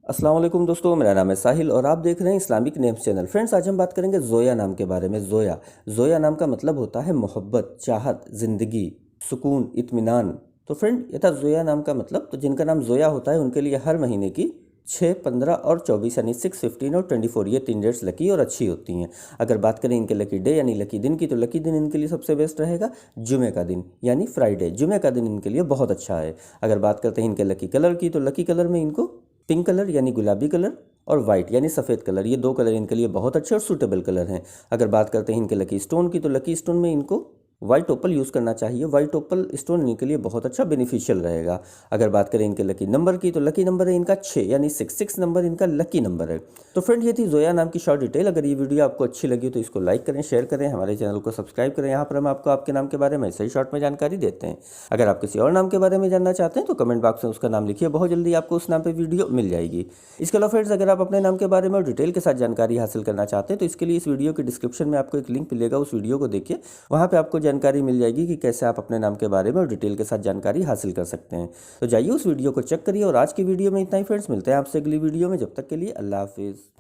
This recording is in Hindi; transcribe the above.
अस्सलाम वालेकुम दोस्तों, मेरा नाम है साहिल और आप देख रहे हैं इस्लामिक नेम्स चैनल। फ्रेंड्स, आज हम बात करेंगे ज़ोया नाम के बारे में। ज़ोया नाम का मतलब होता है मोहब्बत, चाहत, ज़िंदगी, सुकून, इत्मीनान। तो फ्रेंड, ये था ज़ोया नाम का मतलब। तो जिनका नाम ज़ोया होता है उनके लिए हर महीने की 6, 15 और 24 यानी 6, 15 और 24 ये 3 डेट्स लकी और अच्छी होती हैं। अगर बात करें इनके लकी डे यानी लकी दिन की, तो लकी दिन इनके लिए सबसे बेस्ट रहेगा जुमे का दिन यानी फ्राइडे। जुमे का दिन इनके लिए बहुत अच्छा है। अगर बात करते हैं इनके लकी कलर की, तो लकी कलर में इनको पिंक कलर यानी गुलाबी कलर और वाइट यानी सफ़ेद कलर, ये दो कलर इनके लिए बहुत अच्छे और सूटेबल कलर हैं। अगर बात करते हैं इनके लकी स्टोन की, तो लकी स्टोन में इनको वाइट ओपल यूज़ करना चाहिए। वाइट ओपल स्टोन इनके लिए बहुत अच्छा बेनिफिशियल रहेगा। अगर बात करें इनके लकी नंबर की, तो लकी नंबर है इनका 6 यानी 6 नंबर इनका लकी नंबर है। तो फ्रेंड, ये थी ज़ोया नाम की शॉर्ट डिटेल। अगर ये वीडियो आपको अच्छी लगी तो इसको लाइक करें, शेयर करें, हमारे चैनल को सब्सक्राइब करें। यहाँ पर हम आपको आपके नाम के बारे में सही शॉर्ट में जानकारी देते हैं। अगर आप किसी और नाम के बारे में जानना चाहते हैं तो कमेंट बॉक्स में उसका नाम लिखिए, बहुत जल्दी आपको उस नाम पर वीडियो मिल जाएगी। इसके अलावा फ्रेंड्स, अगर आप अपने नाम के बारे में और डिटेल के साथ जानकारी हासिल करना चाहते हैं तो इसके लिए इस वीडियो के डिस्क्रिप्शन में आपको एक लिंक मिलेगा, उस वीडियो को देखिए। वहाँ पे आपको जानकारी मिल जाएगी कि कैसे आप अपने नाम के बारे में और डिटेल के साथ जानकारी हासिल कर सकते हैं। तो जाइए उस वीडियो को चेक करिए। और आज की वीडियो में इतना ही फ्रेंड्स, मिलते हैं आपसे अगली वीडियो में। जब तक के लिए अल्लाह हाफिज़।